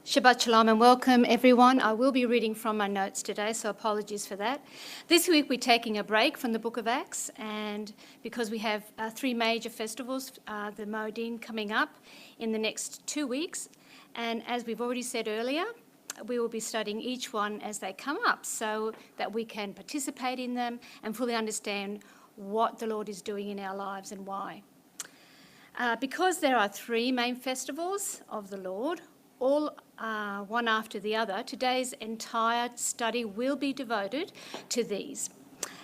Shabbat Shalom and welcome everyone. I will be reading from my notes today, so apologies for that. This week we're taking a break from the Book of Acts, and because we have three major festivals, the Moedim coming up in the next 2 weeks, and as we've already said earlier, we will be studying each one as they come up so that we can participate in them and fully understand what the Lord is doing in our lives and why. Because there are three main festivals of the Lord, all one after the other, today's entire study will be devoted to these,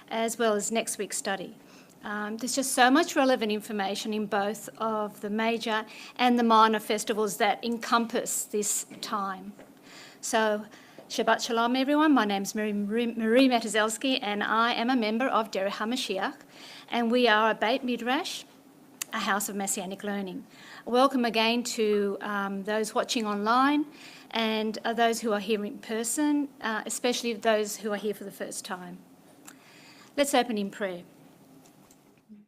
as well as next week's study. There's just so much relevant information in both of the major and the minor festivals that encompass this time. So, Shabbat Shalom, everyone. My name's Marie Matuzelski, and I am a member of Derech HaMashiach, and we are a Beit Midrash, a house of Messianic learning. Welcome again to those watching online and those who are here in person, especially those who are here for the first time. Let's open in prayer.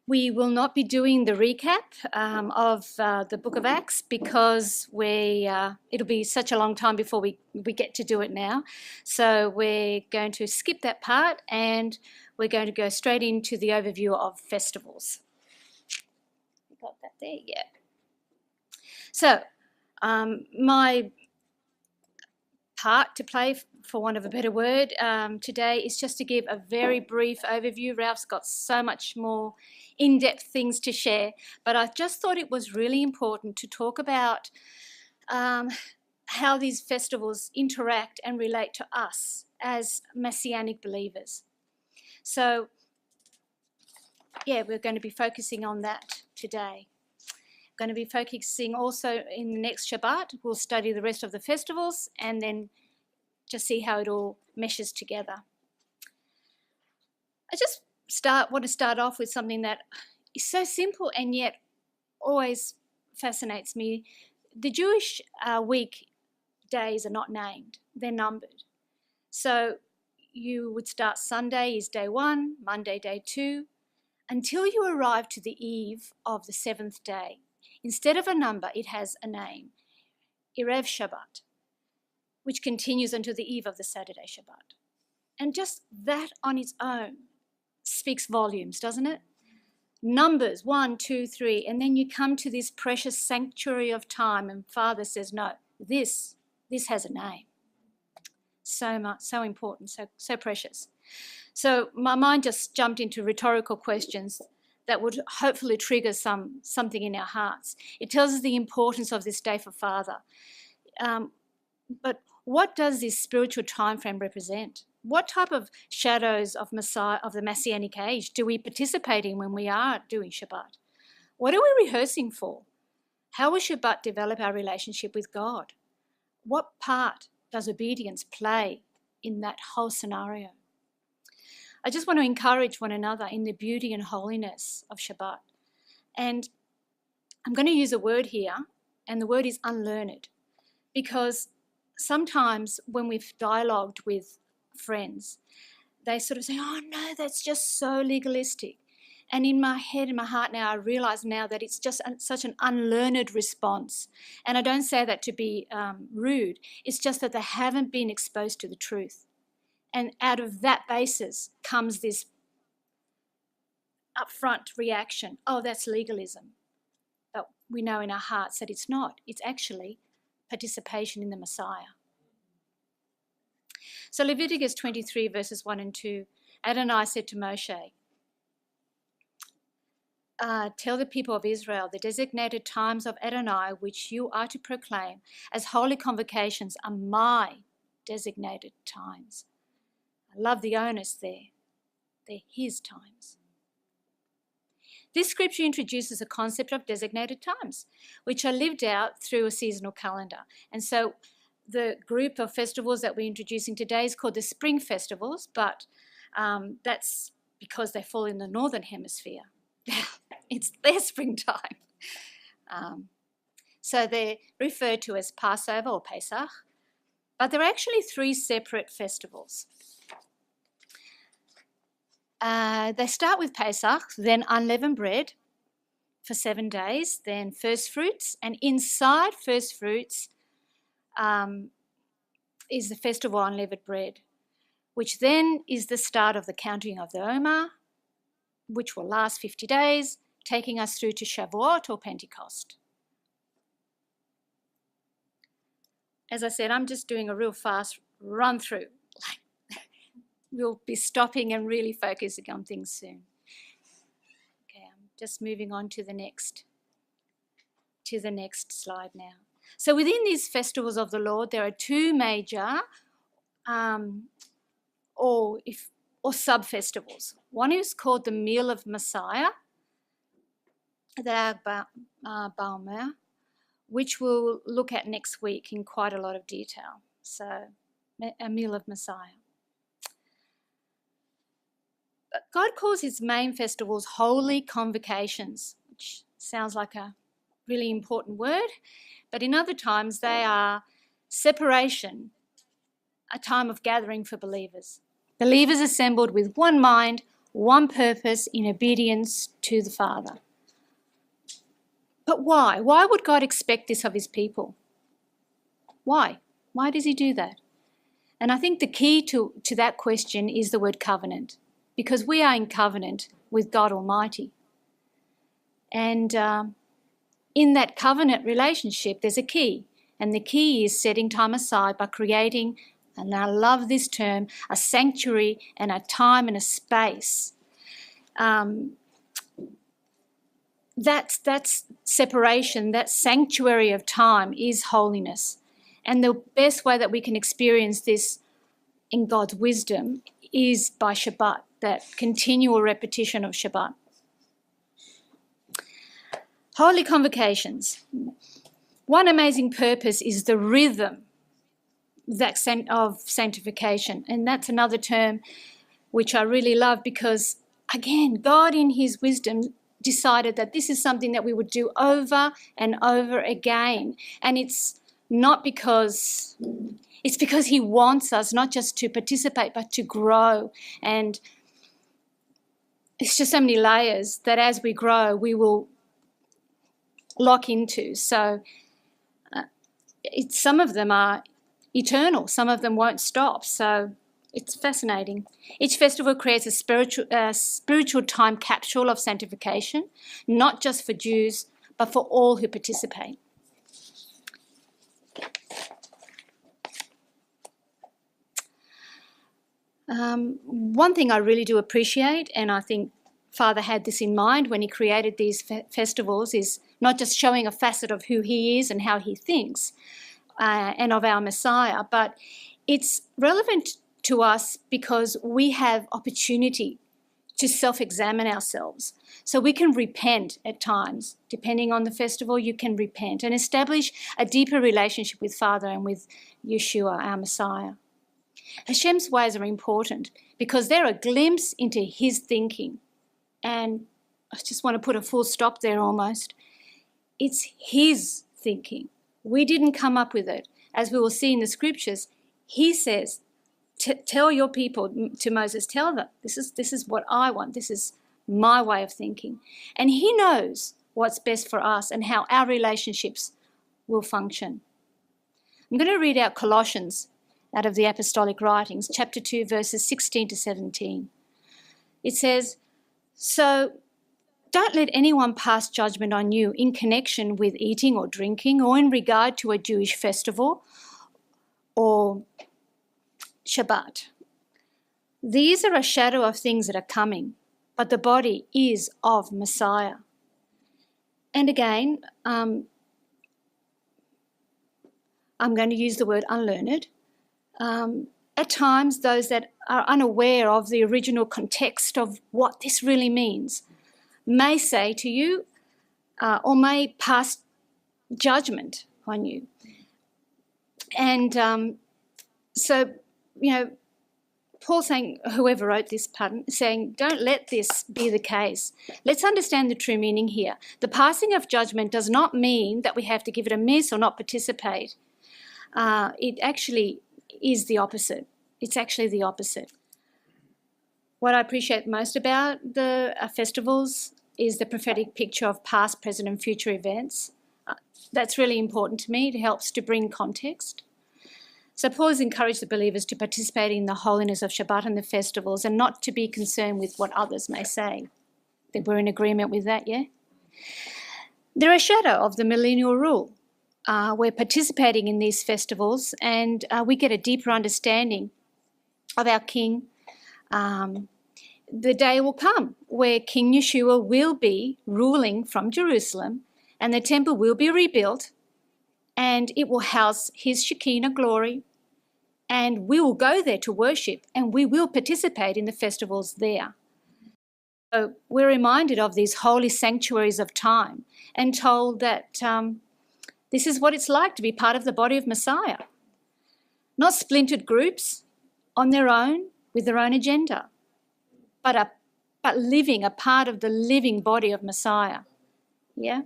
We will not be doing the recap of the Book of Acts because it'll be such a long time before we get to do it now. So we're going to skip that part and we're going to go straight into the overview of festivals. Got that there? Yeah. So my part to play, for want of a better word, today is just to give a very brief overview. Ralph's got so much more in-depth things to share, but I just thought it was really important to talk about how these festivals interact and relate to us as Messianic believers. So, yeah, we're going to be focusing on that today. Going to be focusing also in the next Shabbat. We'll study the rest of the festivals and then just see how it all meshes together. I just want to start off with something that is so simple and yet always fascinates me. The Jewish week days are not named, they're numbered. So you would start Sunday is day 1, Monday day 2, until you arrive to the eve of the 7th day. Instead of a number, it has a name, Erev Shabbat, which continues until the eve of the Saturday Shabbat. And just that on its own speaks volumes, doesn't it? Numbers, 1, 2, 3, and then you come to this precious sanctuary of time, and Father says, no, this has a name. So much, so important, so precious. So my mind just jumped into rhetorical questions that would hopefully trigger something in our hearts. It tells us the importance of this day for Father. But what does this spiritual time frame represent? What type of shadows of the Messianic age do we participate in when we are doing Shabbat? What are we rehearsing for? How will Shabbat develop our relationship with God? What part does obedience play in that whole scenario? I just want to encourage one another in the beauty and holiness of Shabbat. And I'm going to use a word here, and the word is unlearned, because sometimes when we've dialogued with friends, they sort of say, oh no, that's just so legalistic. And in my head, in my heart now, I realise now that it's just such an unlearned response. And I don't say that to be rude. It's just that they haven't been exposed to the truth. And out of that basis comes this upfront reaction, oh, that's legalism. But we know in our hearts that it's not. It's actually participation in the Messiah. So Leviticus 23 verses 1 and 2, Adonai said to Moshe, tell the people of Israel the designated times of Adonai which you are to proclaim as holy convocations are my designated times. I love the onus there. They're his times. This scripture introduces a concept of designated times, which are lived out through a seasonal calendar. And so the group of festivals that we're introducing today is called the spring festivals, but that's because they fall in the northern hemisphere. It's their springtime. So they're referred to as Passover or Pesach, but they're actually 3 separate festivals. They start with Pesach, then unleavened bread for 7 days, then first fruits, and inside first fruits is the festival of unleavened bread, which then is the start of the counting of the Omer, which will last 50 days, taking us through to Shavuot or Pentecost. As I said, I'm just doing a real fast run through. We'll be stopping and really focusing on things soon. Okay, I'm just moving on to the next slide now. So within these festivals of the Lord, there are two major or sub-festivals. One is called the Meal of Messiah, the Lag Ba'omer, which we'll look at next week in quite a lot of detail. So, a Meal of Messiah. But God calls his main festivals holy convocations, which sounds like a really important word, but in other times they are separation, a time of gathering for believers. Believers assembled with one mind, one purpose, in obedience to the Father. But why? Why would God expect this of his people? Why? Why does he do that? And I think the key to that question is the word covenant, because we are in covenant with God Almighty. And in that covenant relationship, there's a key. And the key is setting time aside by creating, and I love this term, a sanctuary and a time and a space. That's separation, that sanctuary of time is holiness. And the best way that we can experience this in God's wisdom is by Shabbat, that continual repetition of Shabbat. Holy convocations. One amazing purpose is the rhythm of sanctification. And that's another term which I really love because, again, God in his wisdom decided that this is something that we would do over and over again. And it's because he wants us not just to participate, but to grow. And it's just so many layers that as we grow, we will lock into. So some of them are eternal. Some of them won't stop. So it's fascinating. Each festival creates a spiritual time capsule of sanctification, not just for Jews, but for all who participate. One thing I really do appreciate, and I think Father had this in mind when he created these festivals, is not just showing a facet of who he is and how he thinks and of our Messiah, but it's relevant to us because we have opportunity to self-examine ourselves. So we can repent at times. Depending on the festival, you can repent and establish a deeper relationship with Father and with Yeshua, our Messiah. Hashem's ways are important because they're a glimpse into his thinking. And I just want to put a full stop there almost. It's his thinking. We didn't come up with it. As we will see in the scriptures, he says, tell your people, to Moses, tell them, this is what I want. This is my way of thinking. And he knows what's best for us and how our relationships will function. I'm going to read out Colossians out of the Apostolic Writings, chapter 2, verses 16 to 17. It says, so don't let anyone pass judgment on you in connection with eating or drinking or in regard to a Jewish festival or Shabbat. These are a shadow of things that are coming, but the body is of Messiah. And again, I'm going to use the word unlearned. At times, those that are unaware of the original context of what this really means may say to you or may pass judgment on you. And so, Paul saying, whoever wrote this, saying, don't let this be the case. Let's understand the true meaning here. The passing of judgment does not mean that we have to give it a miss or not participate. It actually is the opposite. It's actually the opposite. What I appreciate most about the festivals is the prophetic picture of past, present and future events. That's really important to me. It helps to bring context. So Paul has encouraged the believers to participate in the holiness of Shabbat and the festivals and not to be concerned with what others may say. I think we're in agreement with that, yeah? They're a shadow of the millennial rule. We're participating in these festivals and we get a deeper understanding of our King. The day will come where King Yeshua will be ruling from Jerusalem and the temple will be rebuilt and it will house his Shekinah glory, and we will go there to worship and we will participate in the festivals there. So we're reminded of these holy sanctuaries of time and told that this is what it's like to be part of the body of Messiah. Not splintered groups on their own with their own agenda, but living a part of the living body of Messiah. Yeah?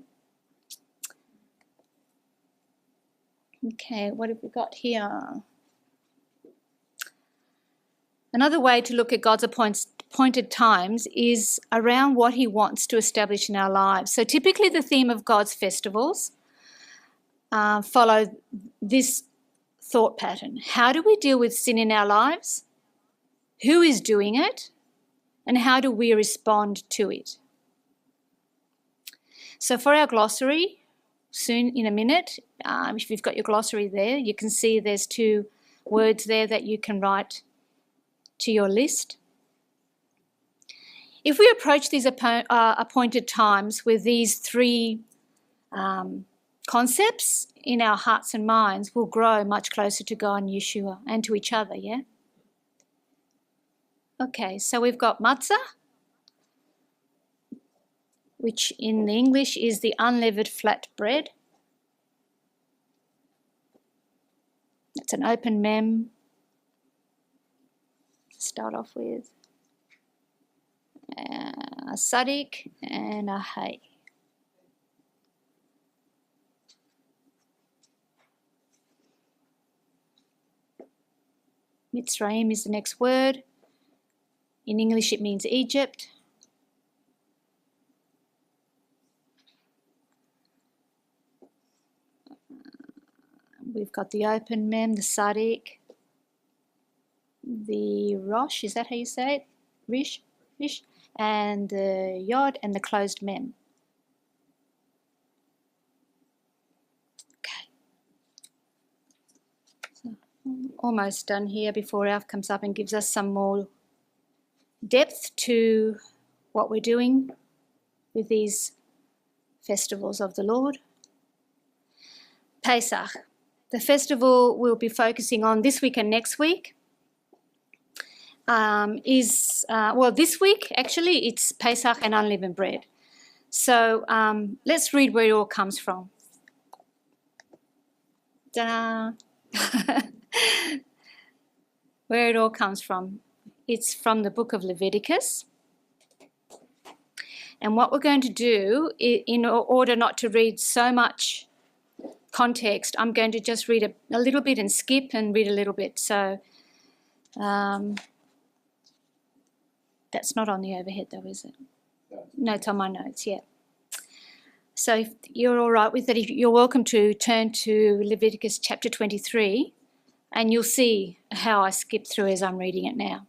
Okay, what have we got here? Another way to look at God's appointed times is around what he wants to establish in our lives. So typically the theme of God's festivals follow this thought pattern. How do we deal with sin in our lives? Who is doing it? And how do we respond to it? So for our glossary, soon in a minute, if you've got your glossary there, you can see there's 2 words there that you can write to your list. If we approach these appointed times with these 3 concepts in our hearts and minds, we'll grow much closer to God and Yeshua and to each other, yeah? Okay, so we've got matzah, which in the English is the unleavened flat bread. It's an open mem to start off with. A sadik and a hay. Mitzrayim is the next word. In English it means Egypt. We've got the open mem, the sadik, the rosh, is that how you say it? Rish, and the yod and the closed mem. Okay. So, almost done here before Alf comes up and gives us some more depth to what we're doing with these festivals of the Lord. Pesach. The festival we'll be focusing on this week and next week this week actually it's Pesach and unleavened bread. So let's read where it all comes from. Ta-da! Where it all comes from. It's from the book of Leviticus. And what we're going to do, in order not to read so much context, I'm going to just read a little bit and skip and read a little bit. So that's not on the overhead though, is it? No, it's on my notes, yeah. So if you're all right with it, you're welcome to turn to Leviticus chapter 23 and you'll see how I skip through as I'm reading it now.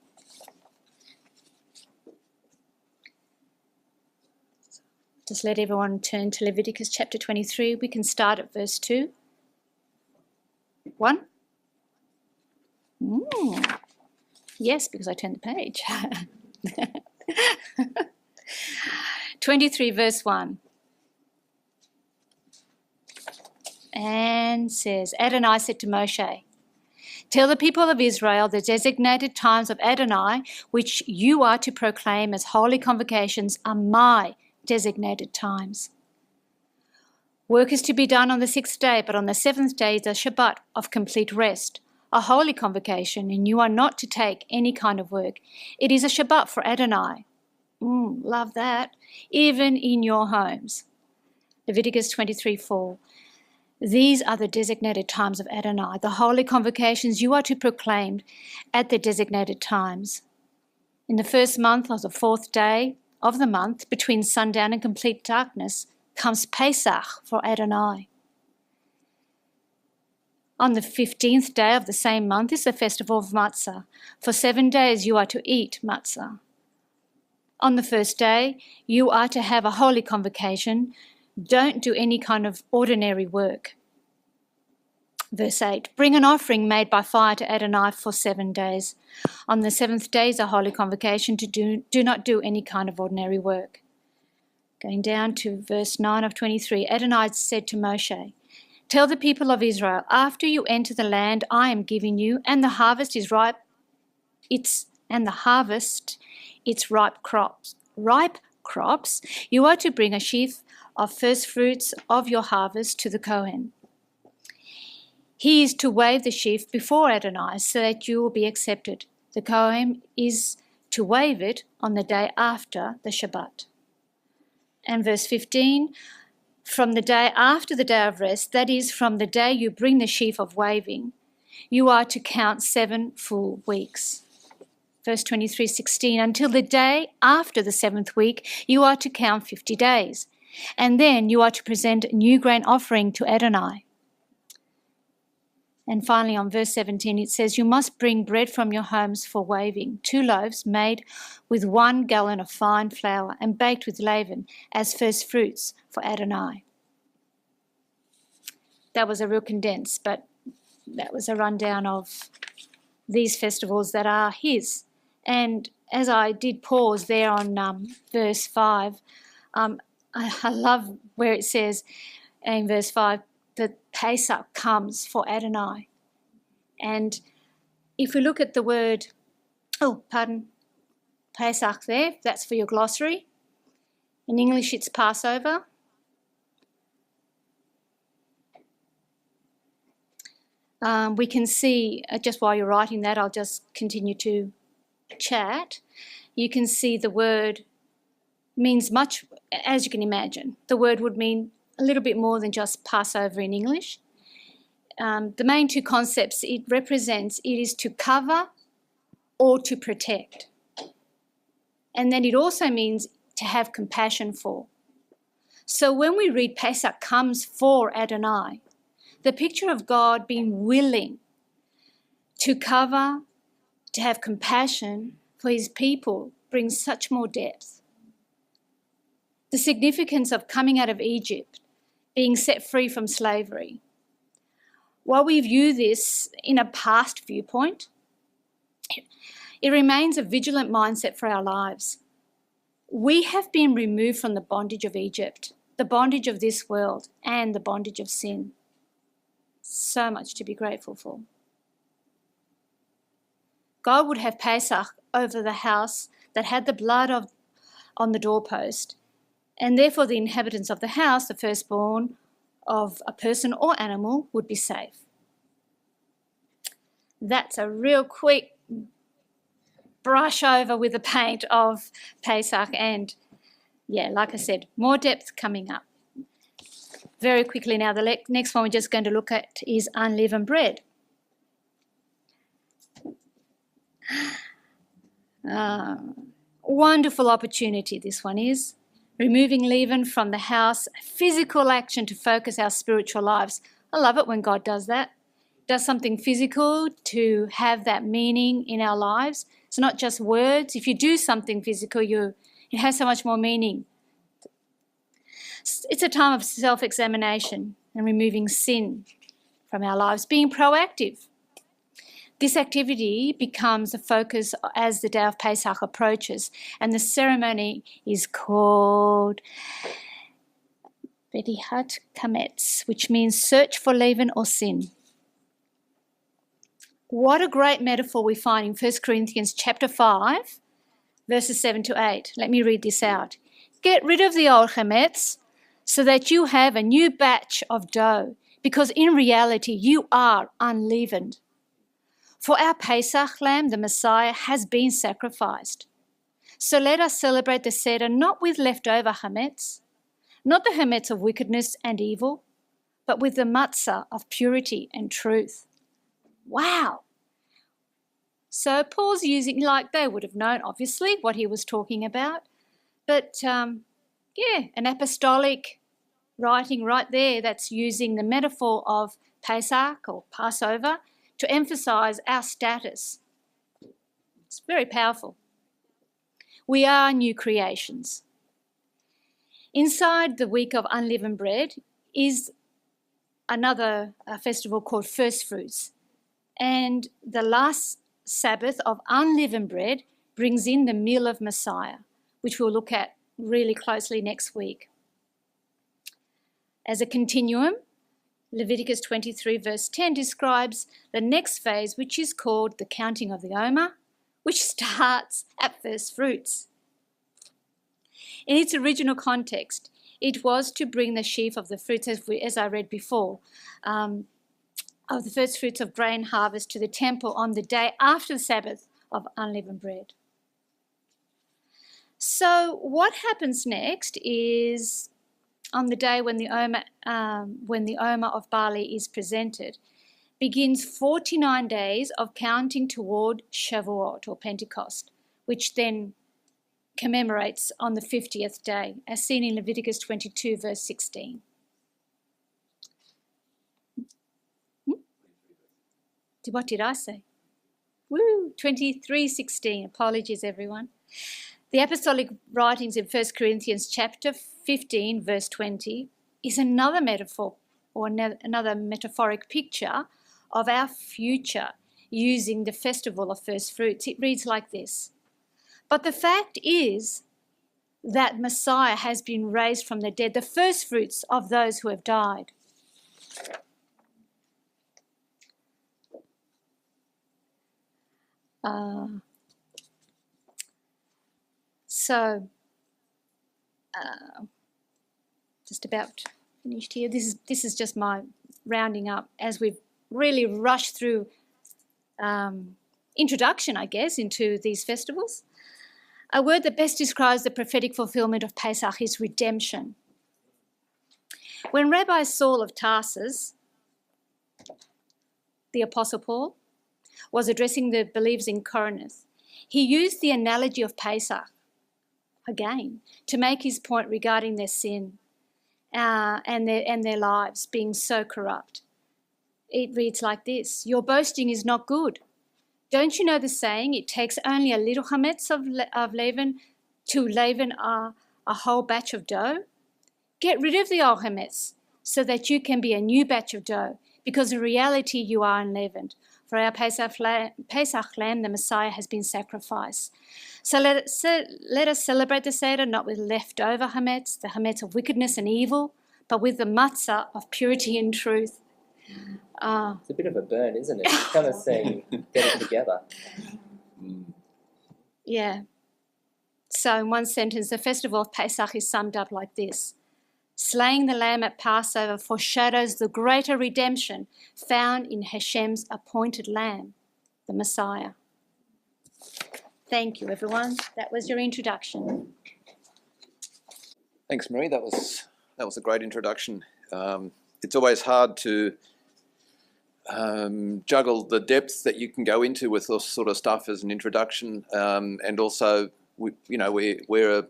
Just let everyone turn to Leviticus chapter 23. We can start at verse 2. 1. Yes, because I turned the page. 23 verse 1. And says, Adonai said to Moshe, tell the people of Israel the designated times of Adonai, which you are to proclaim as holy convocations, are my designated times. Work is to be done on the 6th day, but on the 7th day is a Shabbat of complete rest, a holy convocation, and you are not to take any kind of work. It is a Shabbat for Adonai. Love that. Even in your homes. Leviticus 23:4. These are the designated times of Adonai, the holy convocations you are to proclaim at the designated times. In the first month of the 4th day of the month, between sundown and complete darkness, comes Pesach for Adonai. On the 15th day of the same month is the festival of matzah. For 7 days you are to eat matzah. On the first day, you are to have a holy convocation. Don't do any kind of ordinary work. Verse 8, bring an offering made by fire to Adonai for 7 days. On the 7th day is a holy convocation to do not do any kind of ordinary work. Going down to verse 9 of 23, Adonai said to Moshe, tell the people of Israel, after you enter the land I am giving you, and the harvest is ripe, its ripe crops, you are to bring a sheaf of first fruits of your harvest to the Kohen. He is to wave the sheaf before Adonai so that you will be accepted. The Kohen is to wave it on the day after the Shabbat. And verse 15, from the day after the day of rest, that is, from the day you bring the sheaf of waving, you are to count 7 full weeks. Verse 23:16, until the day after the 7th week, you are to count 50 days. And then you are to present a new grain offering to Adonai. And finally on verse 17 it says, you must bring bread from your homes for waving, 2 loaves made with 1 gallon of fine flour and baked with leaven as first fruits for Adonai. That was a real condense, but that was a rundown of these festivals that are his. And as I did pause there on verse 5, I love where it says in verse 5, that Pesach comes for Adonai. And if we look at the word, Pesach there, that's for your glossary. In English it's Passover. We can see, just while you're writing that, I'll just continue to chat. You can see the word means much, as you can imagine. The word would mean a little bit more than just Passover in English. The main 2 concepts it represents, it is to cover or to protect. And then it also means to have compassion for. So when we read Pesach comes for Adonai, the picture of God being willing to cover, to have compassion for his people brings such more depth. The significance of coming out of Egypt, being set free from slavery. While we view this in a past viewpoint, it remains a vigilant mindset for our lives. We have been removed from the bondage of Egypt, the bondage of this world, and the bondage of sin. So much to be grateful for. God would have Pesach over the house that had the blood on the doorpost, and therefore the inhabitants of the house, the firstborn of a person or animal, would be safe. That's a real quick brush over with the paint of Pesach, and like I said, more depth coming up. Very quickly now, the next one we're just going to look at is unleavened bread. Wonderful opportunity this one is. Removing leaven from the house, physical action to focus our spiritual lives. I love it when God does that. Does something physical to have that meaning in our lives. It's not just words. If you do something physical, it has so much more meaning. It's a time of self-examination and removing sin from our lives, being proactive. This activity becomes a focus as the day of Pesach approaches, and the ceremony is called Bedihat Kametz, which means search for leaven or sin. What a great metaphor we find in 1 Corinthians chapter 5, verses 7 to 8. Let me read this out. Get rid of the old chametz so that you have a new batch of dough, because in reality you are unleavened. For our Pesach lamb, the Messiah, has been sacrificed. So let us celebrate the Seder not with leftover chametz, not the chametz of wickedness and evil, but with the matzah of purity and truth. Wow. So Paul's using, they would have known, obviously, what he was talking about. But, an apostolic writing right there that's using the metaphor of Pesach or Passover, to emphasize our status. It's very powerful. We are new creations. Inside the week of unleavened bread is another festival called First Fruits. And the last Sabbath of unleavened bread brings in the meal of Messiah, which we'll look at really closely next week. As a continuum, Leviticus 23 verse 10 describes the next phase, which is called the counting of the Omer, which starts at first fruits. In its original context, it was to bring the sheaf of the fruits, as I read before, of the first fruits of grain harvest to the temple on the day after the Sabbath of unleavened bread. So what happens next is on the day when the Omer of barley is presented, begins 49 days of counting toward Shavuot or Pentecost, which then commemorates on the 50th day, as seen in Leviticus 22 verse 16. What did I say? Woo, 23:16. Apologies, everyone. The apostolic writings in 1 Corinthians chapter 15 verse 20 is another metaphor or another metaphoric picture of our future using the festival of first fruits. It reads like this: "But the fact is that Messiah has been raised from the dead, the first fruits of those who have died." Just about finished here. This is just my rounding up as we've really rushed through introduction, I guess, into these festivals. A word that best describes the prophetic fulfillment of Pesach is redemption. When Rabbi Saul of Tarsus, the Apostle Paul, was addressing the believers in Corinth, he used the analogy of Pesach again to make his point regarding their sin and their lives being so corrupt. It reads like this: "Your boasting is not good. Don't you know the saying, it takes only a little chametz of leaven to leaven a whole batch of dough? Get rid of the old chametz so that you can be a new batch of dough, because in reality you are unleavened. For our Pesach lamb, the Messiah, has been sacrificed. So let us celebrate the Seder not with leftover chametz, the chametz of wickedness and evil, but with the matzah of purity and truth." It's a bit of a burn, isn't it? It's kind of saying, get it together. Yeah. So in one sentence, the festival of Pesach is summed up like this: "Slaying the lamb at Passover foreshadows the greater redemption found in Hashem's appointed lamb, the Messiah." Thank you, everyone. That was your introduction. Thanks, Marie. That was a great introduction. It's always hard to juggle the depth that you can go into with this sort of stuff as an introduction, and also we're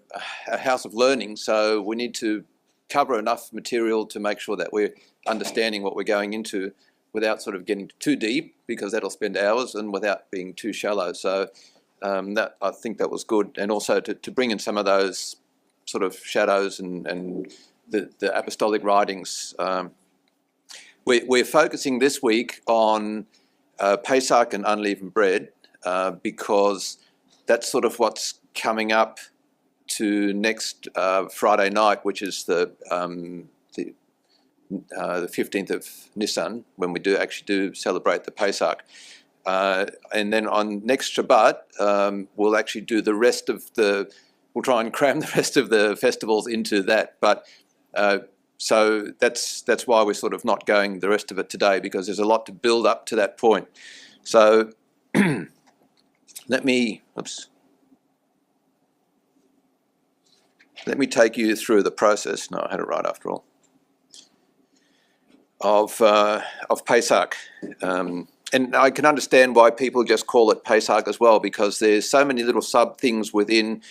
a house of learning, so we need to cover enough material to make sure that we're understanding what we're going into without sort of getting too deep, because that'll spend hours, and without being too shallow. So that, I think that was good, and also to bring in some of those sort of shadows and the apostolic writings. We're focusing this week on Pesach and unleavened bread, because that's sort of what's coming up to next Friday night, which is the 15th of Nisan, when we do celebrate the Pesach. And then on next Shabbat, we'll actually do the rest of we'll try and cram the rest of the festivals into that. But so that's why we're sort of not going the rest of it today, because there's a lot to build up to that point. So let me take you through the process. No, I had it right after all. Of Pesach. And I can understand why people just call it Pesach as well, because there's so many little sub things within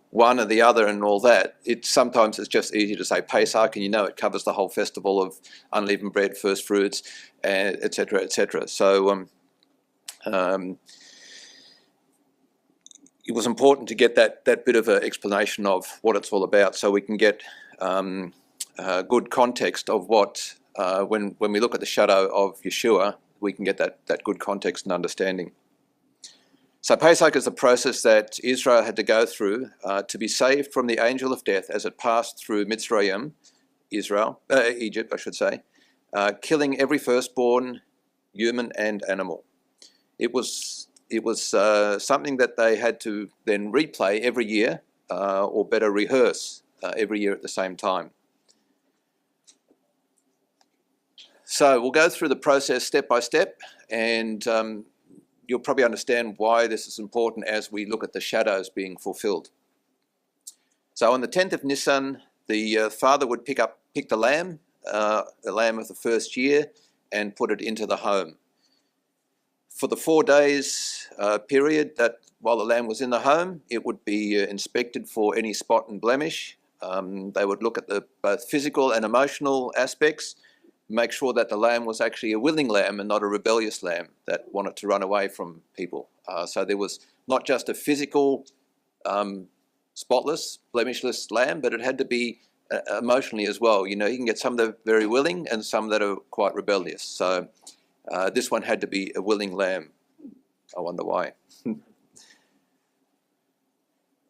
one or the other and all that. Sometimes it's just easy to say Pesach, and it covers the whole festival of unleavened bread, first fruits, etc., etc. So it was important to get that bit of an explanation of what it's all about, so we can get good context of what, when we look at the shadow of Yeshua, we can get that good context and understanding. So Pesach is the process that Israel had to go through to be saved from the angel of death as it passed through Mitzrayim, Egypt, I should say, killing every firstborn, human and animal. It was something that they had to then replay every year, or better rehearse every year at the same time. So we'll go through the process step by step, and you'll probably understand why this is important as we look at the shadows being fulfilled. So on the 10th of Nisan, the father would pick the lamb of the first year, and put it into the home. For the 4 days period that while the lamb was in the home, it would be inspected for any spot and blemish. They would look at the both physical and emotional aspects, make sure that the lamb was actually a willing lamb and not a rebellious lamb that wanted to run away from people. So there was not just a physical, spotless, blemishless lamb, but it had to be emotionally as well. You can get some that are very willing and some that are quite rebellious. So this one had to be a willing lamb. I wonder why.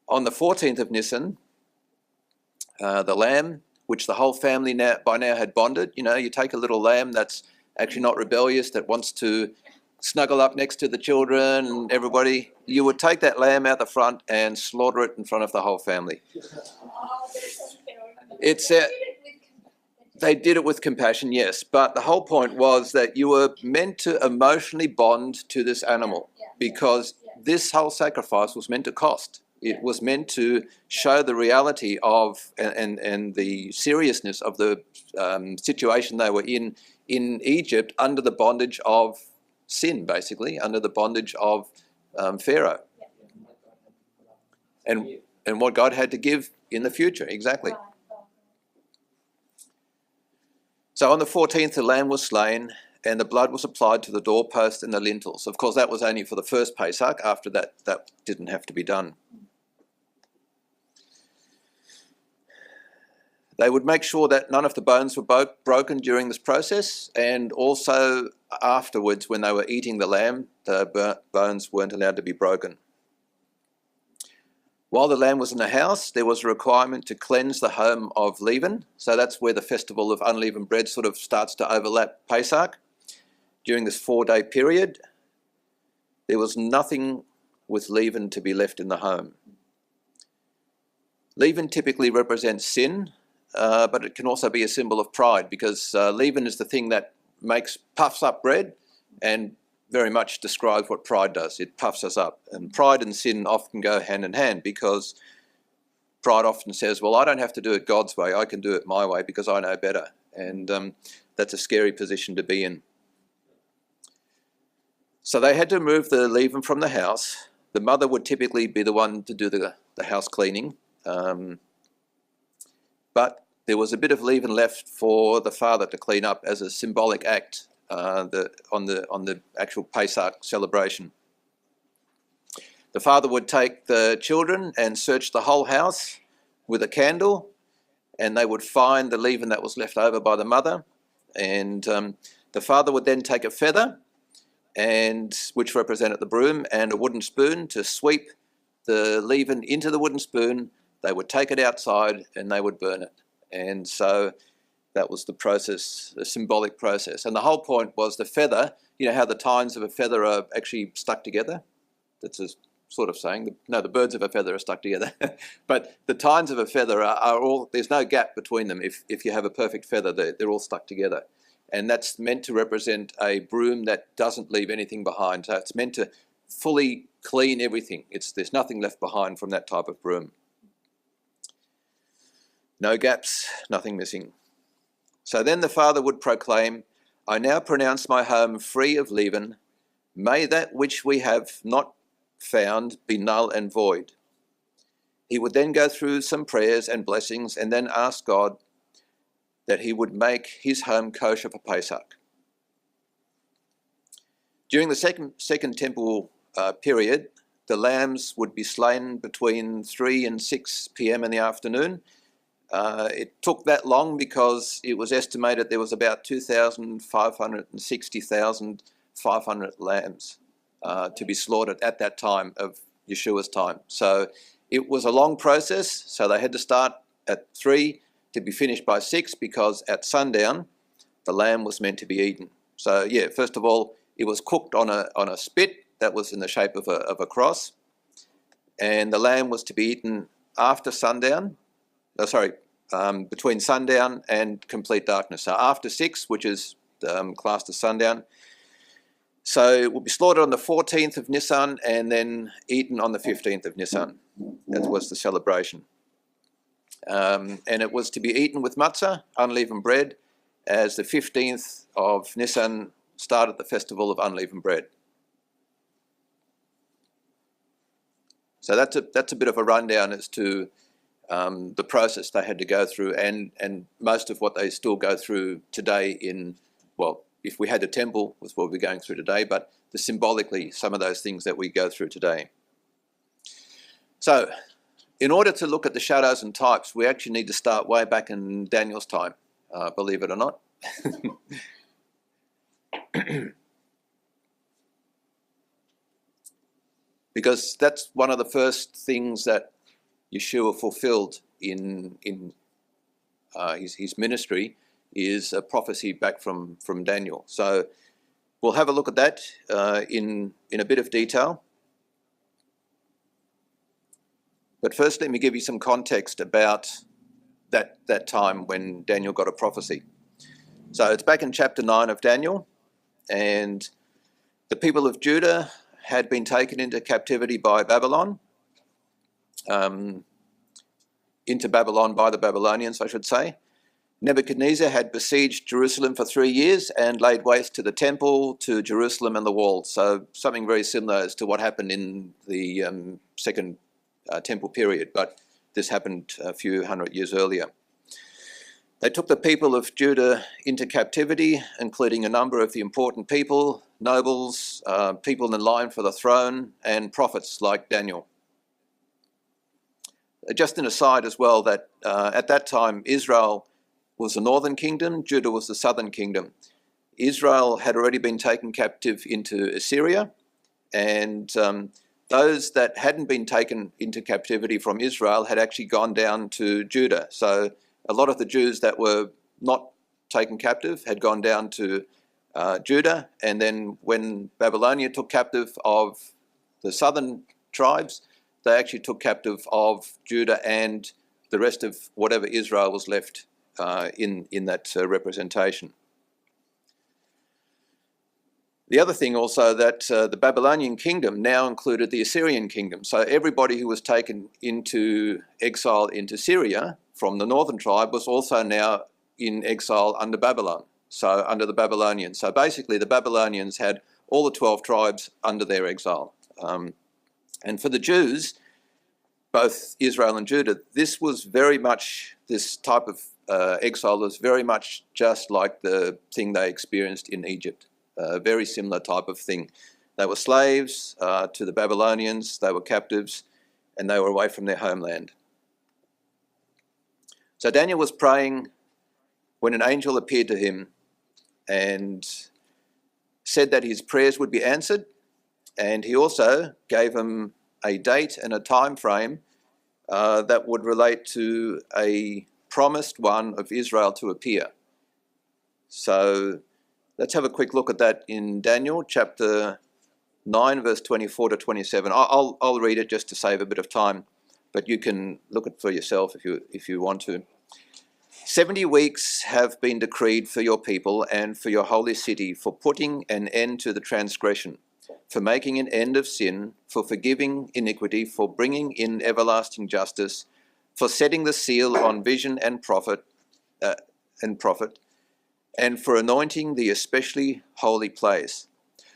On the 14th of Nisan, the lamb, which the whole family by now had bonded. You take a little lamb that's actually not rebellious, that wants to snuggle up next to the children and everybody. You would take that lamb out the front and slaughter it in front of the whole family. They did it with compassion, yes, but the whole point was that you were meant to emotionally bond to this animal, because this whole sacrifice was meant to cost. It was meant to show the reality of and the seriousness of the situation they were in Egypt, under the bondage of sin, basically, under the bondage of Pharaoh, and what God had to give in the future, exactly. So on the 14th, the lamb was slain, and the blood was applied to the doorpost and the lintels. Of course, that was only for the first Pesach. After that, that didn't have to be done. They would make sure that none of the bones were broken during this process, and also afterwards, when they were eating the lamb, the bones weren't allowed to be broken. While the lamb was in the house, there was a requirement to cleanse the home of leaven. So that's where the festival of unleavened bread sort of starts to overlap Pesach. During this 4-day period, there was nothing with leaven to be left in the home. Leaven typically represents sin, but it can also be a symbol of pride, because leaven is the thing that puffs up bread, and very much describes what pride does. It puffs us up. And pride and sin often go hand in hand, because pride often says, well, I don't have to do it God's way, I can do it my way because I know better. And that's a scary position to be in. So they had to remove the leaven from the house. The mother would typically be the one to do the house cleaning. But there was a bit of leaven left for the father to clean up as a symbolic act on the actual Pesach celebration. The father would take the children and search the whole house with a candle, and they would find the leaven that was left over by the mother. And the father would then take a feather, which represented the broom, and a wooden spoon to sweep the leaven into the wooden spoon. They would take it outside and they would burn it. And so that was the process, the symbolic process. And the whole point was the feather, how the tines of a feather are actually stuck together. That's a sort of saying, the birds of a feather are stuck together. But the tines of a feather are all, there's no gap between them. If you have a perfect feather, they're all stuck together. And that's meant to represent a broom that doesn't leave anything behind. So it's meant to fully clean everything. There's nothing left behind from that type of broom. No gaps, nothing missing. So then the father would proclaim, I now pronounce my home free of leaven. May that which we have not found be null and void. he would then go through some prayers and blessings and then ask God that he would make his home kosher for Pesach. During the second temple period, the lambs would be slain between 3 and 6 p.m. in the afternoon. It took that long because it was estimated there was about 2,560,500 lambs to be slaughtered at that time of Yeshua's time. So it was a long process, so they had to start at 3 to be finished by 6, because at sundown the lamb was meant to be eaten. So yeah, first of all, it was cooked on a spit that was in the shape of a cross, and the lamb was to be eaten after sundown. Between sundown and complete darkness. So after 6, which is classed as sundown. So it will be slaughtered on the 14th of Nisan and then eaten on the 15th of Nisan. That was the celebration. And it was to be eaten with matzah, unleavened bread, as the 15th of Nisan started the festival of unleavened bread. So that's a bit of a rundown as to the process they had to go through, and most of what they still go through today in, well, if we had a temple, was what we're going through today, but symbolically some of those things that we go through today. So in order to look at the shadows and types, we actually need to start way back in Daniel's time, believe it or not. Because that's one of the first things that Yeshua fulfilled in his ministry, is a prophecy back from Daniel. So we'll have a look at that in a bit of detail. But first, let me give you some context about that time when Daniel got a prophecy. So it's back in chapter 9 of Daniel, and the people of Judah had been taken into captivity by Babylon, into Babylon by the Babylonians, I should say. Nebuchadnezzar had besieged Jerusalem for 3 years and laid waste to the temple, to Jerusalem and the walls. So something very similar as to what happened in the second temple period, but this happened a few hundred years earlier. They took the people of Judah into captivity, including a number of the important people, nobles, people in line for the throne, and prophets like Daniel. Just an aside as well, that at that time Israel was the northern kingdom, Judah was the southern kingdom. Israel had already been taken captive into Assyria, and those that hadn't been taken into captivity from Israel had actually gone down to Judah. So a lot of the Jews that were not taken captive had gone down to Judah, and then when Babylonia took captive of the southern tribes, they actually took captive of Judah and the rest of whatever Israel was left in that representation. The other thing also, that the Babylonian kingdom now included the Assyrian kingdom. So everybody who was taken into exile into Syria from the northern tribe was also now in exile under Babylon, so under the Babylonians. So basically the Babylonians had all the 12 tribes under their exile. And for the Jews, both Israel and Judah, this type of exile was very much just like the thing they experienced in Egypt. A very similar type of thing. They were slaves to the Babylonians, they were captives, and they were away from their homeland. So Daniel was praying when an angel appeared to him and said that his prayers would be answered, and he also gave him a date and a time frame that would relate to a promised one of Israel to appear. So let's have a quick look at that in Daniel chapter 9, verse 24 to 27. I'll read it just to save a bit of time, but you can look at it for yourself if you want to. 70 weeks have been decreed for your people and for your holy city, for putting an end to the transgression, for making an end of sin, for forgiving iniquity, for bringing in everlasting justice, for setting the seal on vision and prophet, and for anointing the especially holy place.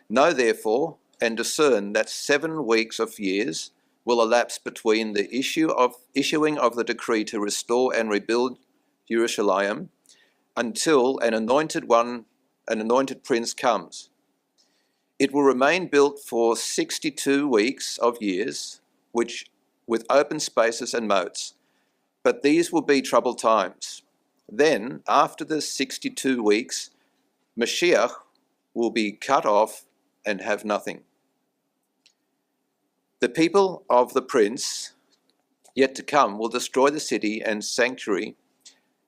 Know therefore and discern that 7 weeks of years will elapse between the issuing of the decree to restore and rebuild Jerusalem until an anointed prince comes. It will remain built for 62 weeks of years, with open spaces and moats, but these will be troubled times. Then, after the 62 weeks, Mashiach will be cut off and have nothing. The people of the prince yet to come will destroy the city and sanctuary,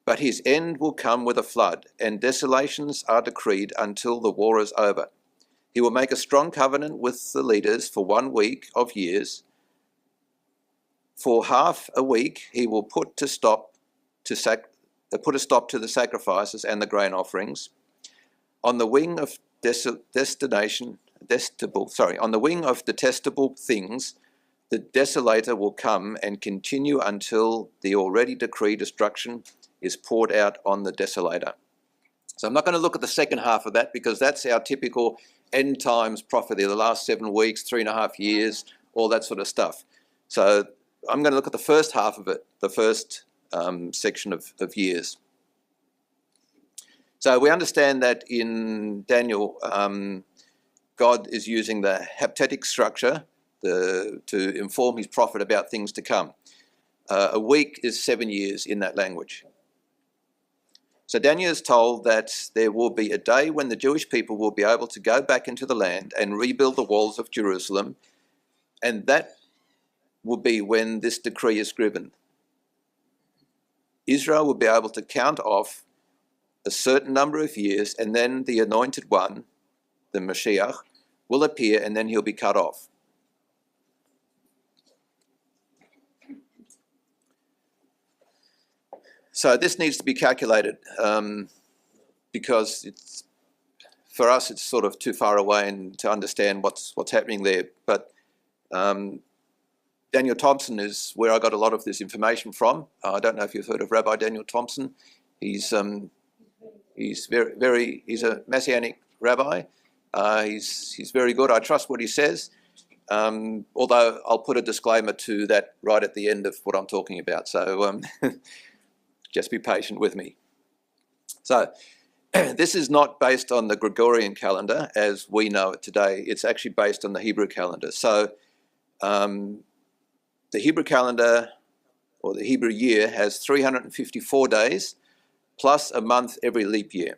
but his end will come with a flood, and desolations are decreed until the war is over. He will make a strong covenant with the leaders for 1 week of years. For half a week he will put a stop to the sacrifices and the grain offerings. On the wing of detestable things, the desolator will come and continue until the already decreed destruction is poured out on the desolator. So I'm not going to look at the second half of that, because that's our typical end times prophecy, the last 7 weeks, 3.5 years, all that sort of stuff. So I'm going to look at the first half of it, the first section of years. So we understand that in Daniel, God is using the haptetic structure to inform his prophet about things to come. A week is 7 years in that language. So Daniel is told that there will be a day when the Jewish people will be able to go back into the land and rebuild the walls of Jerusalem, and that will be when this decree is given. Israel will be able to count off a certain number of years, and then the anointed one, the Mashiach, will appear, and then he'll be cut off. So this needs to be calculated because for us it's sort of too far away and to understand what's happening there. But Daniel Thompson is where I got a lot of this information from. I don't know if you've heard of Rabbi Daniel Thompson. He's he's a Messianic rabbi. He's very good. I trust what he says. Although I'll put a disclaimer to that right at the end of what I'm talking about. So just be patient with me. So this is not based on the Gregorian calendar as we know it today. It's actually based on the Hebrew calendar. So the Hebrew calendar, or the Hebrew year, has 354 days plus a month every leap year.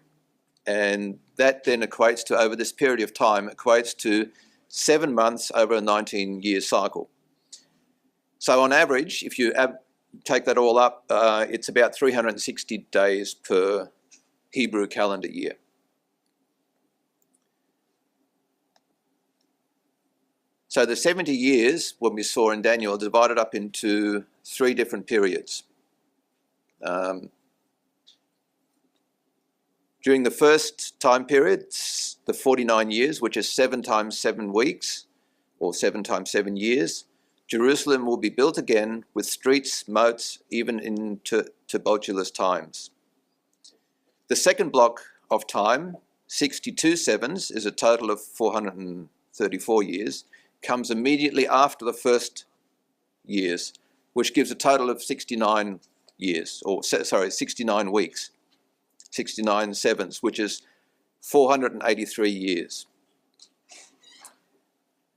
And that then equates to, over this period of time, equates to 7 months over a 19-year cycle. So on average, if you take that all up, it's about 360 days per Hebrew calendar year. So the 70 years, when we saw in Daniel, are divided up into 3 different periods. During the first time period, the 49 years, which is 7 times 7 weeks, or 7 times 7 years, Jerusalem will be built again with streets, moats, even into tumultuous times. The second block of time, 62 sevens, is a total of 434 years, comes immediately after the first years, which gives a total of 69 years, 69 weeks, 69 sevens, which is 483 years.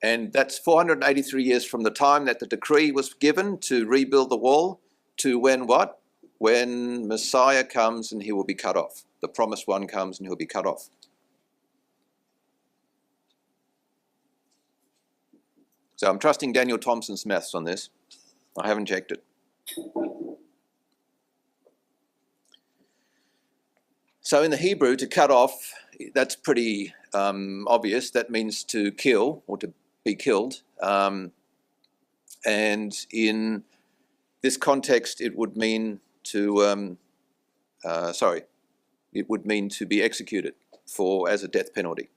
And that's 483 years from the time that the decree was given to rebuild the wall to when what? When Messiah comes and he will be cut off. The promised one comes and he'll be cut off. So I'm trusting Daniel Thompson's maths on this. I haven't checked it. So in the Hebrew, to cut off, that's pretty obvious. That means to kill or to be killed. And in this context, it would mean to, it would mean to be executed as a death penalty.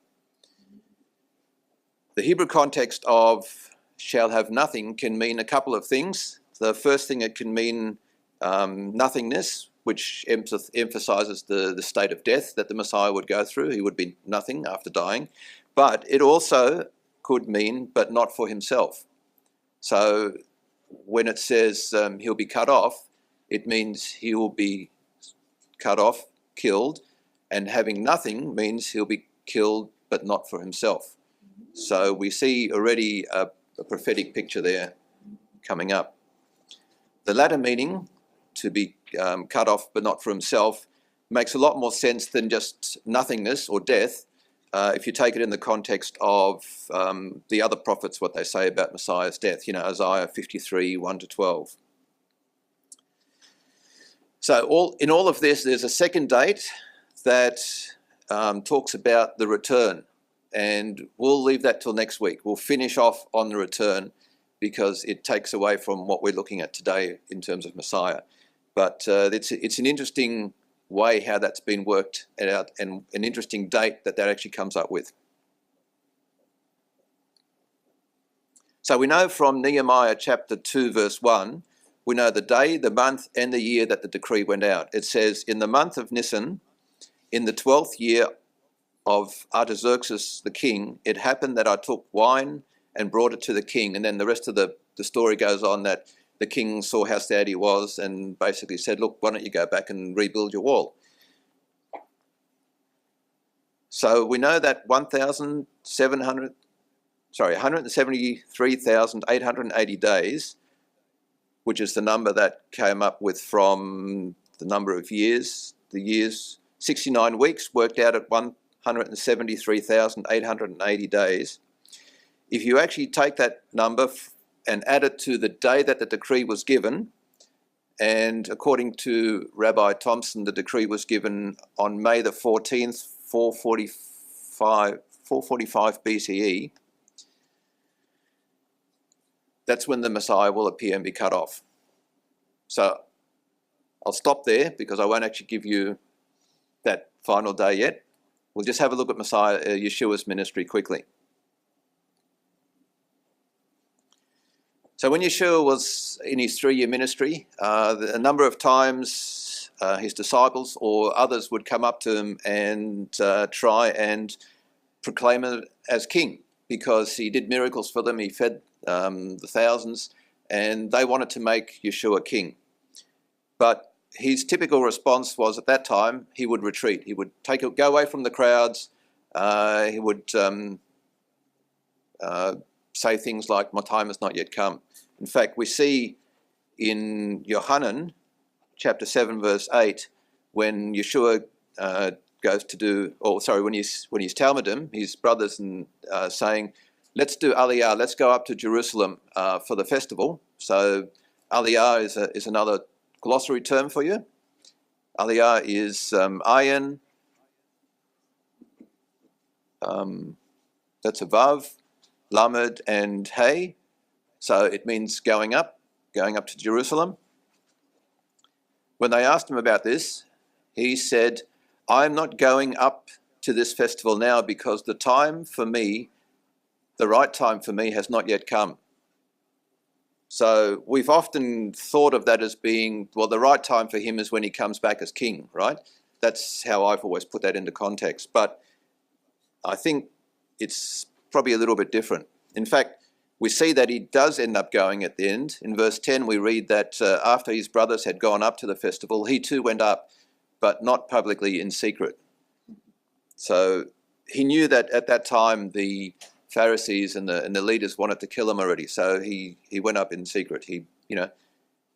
The Hebrew context of shall have nothing can mean a couple of things. The first thing, it can mean nothingness, which emphasizes the state of death that the Messiah would go through. He would be nothing after dying. But it also could mean, but not for himself. So when it says he'll be cut off, it means he will be cut off, killed, and having nothing means he'll be killed but not for himself. So we see already a prophetic picture there coming up. The latter meaning, to be cut off but not for himself, makes a lot more sense than just nothingness or death, if you take it in the context of the other prophets, what they say about Messiah's death, Isaiah 53, 1-12. So in all of this, there's a second date that talks about the return, and we'll leave that till next week. We'll finish off on the return because it takes away from what we're looking at today in terms of Messiah. But it's an interesting way how that's been worked out, and an interesting date that actually comes up with. So we know from Nehemiah chapter 2 verse 1, we know the day, the month and the year that the decree went out. It says, in the month of Nisan, in the 12th year of Artaxerxes the king, it happened that I took wine and brought it to the king. And then the rest of the story goes on that the king saw how sad he was and basically said, look, why don't you go back and rebuild your wall? So we know that 173,880 days, which is the number that came up with from the number of years. The years, 69 weeks worked out at 173,880 days. If you actually take that number and add it to the day that the decree was given, and according to Rabbi Thompson, the decree was given on May the 14th, 445 BCE, that's when the Messiah will appear and be cut off. So I'll stop there because I won't actually give you that final day yet. We'll just have a look at Messiah, Yeshua's ministry quickly. So when Yeshua was in his 3-year ministry, a number of times his disciples or others would come up to him and try and proclaim him as king, because he did miracles for them, he fed the thousands, and they wanted to make Yeshua king. But his typical response was, at that time, he would retreat. He would go away from the crowds. He would say things like, my time has not yet come. In fact, we see in Yohanan chapter 7 verse 8, when Yeshua goes to do, when he's Talmudim, his brothers and saying, let's do Aliyah, let's go up to Jerusalem for the festival. So Aliyah is another glossary term for you. Aliyah is ayin, that's above, lamed and hey. So it means going up to Jerusalem. When they asked him about this, he said, I'm not going up to this festival now because the right time for me has not yet come. So we've often thought of that as being, well, the right time for him is when he comes back as king, right? That's how I've always put that into context. But I think it's probably a little bit different. In fact, we see that he does end up going at the end. In verse 10, we read that after his brothers had gone up to the festival, he too went up, but not publicly, in secret. So he knew that at that time the Pharisees and the leaders wanted to kill him already. So he went up in secret.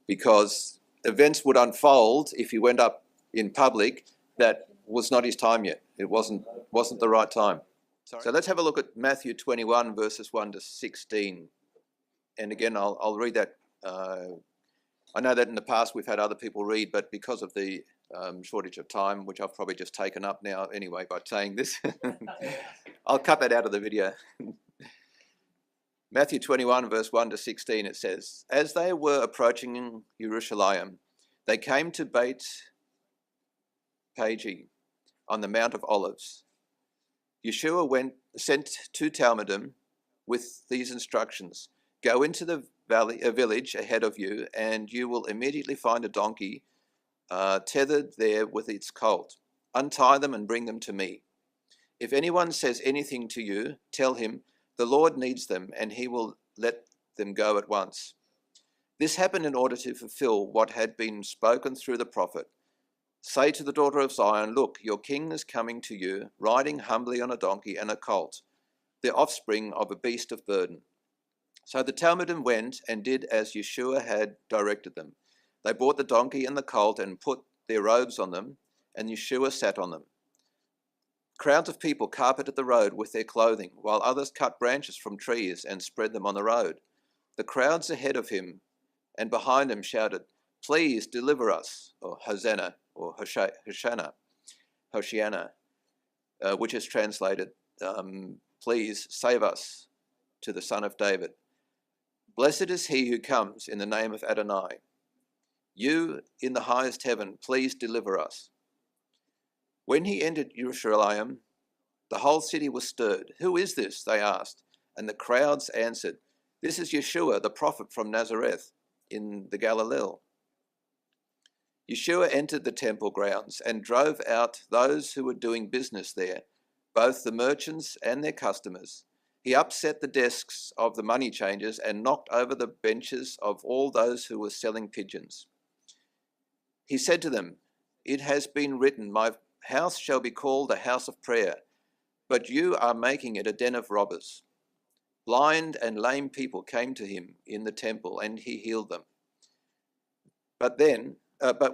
Because events would unfold if he went up in public. That was not his time yet. It wasn't the right time. So let's have a look at Matthew 21 verses 1-16. And again, I'll read that. I know that in the past we've had other people read, but because of the shortage of time, which I've probably just taken up now anyway by saying this, I'll cut that out of the video. Matthew 21 verse 1-16, it says, as they were approaching Jerusalem, they came to Beit Page on the Mount of Olives. Yeshua sent 2 Talmudim with these instructions. Go into the village ahead of you, and you will immediately find a donkey tethered there with its colt. Untie them and bring them to me. If anyone says anything to you, tell him, the Lord needs them, and he will let them go at once. This happened in order to fulfill what had been spoken through the prophet. Say to the daughter of Zion, look, your king is coming to you, riding humbly on a donkey and a colt, the offspring of a beast of burden. So the Talmudim went and did as Yeshua had directed them. They brought the donkey and the colt and put their robes on them, and Yeshua sat on them. Crowds of people carpeted the road with their clothing, while others cut branches from trees and spread them on the road. The crowds ahead of him and behind him shouted, please deliver us, or Hosanna, or Hoshiana, which is translated, please save us, to the Son of David. Blessed is he who comes in the name of Adonai. You in the highest heaven, please deliver us. When he entered Jerusalem, the whole city was stirred. Who is this? They asked. And the crowds answered, this is Yeshua, the prophet from Nazareth in the Galilee. Yeshua entered the temple grounds and drove out those who were doing business there, both the merchants and their customers. He upset the desks of the money changers and knocked over the benches of all those who were selling pigeons. He said to them, it has been written, my house shall be called a house of prayer, but you are making it a den of robbers. Blind and lame people came to him in the temple, and he healed them. But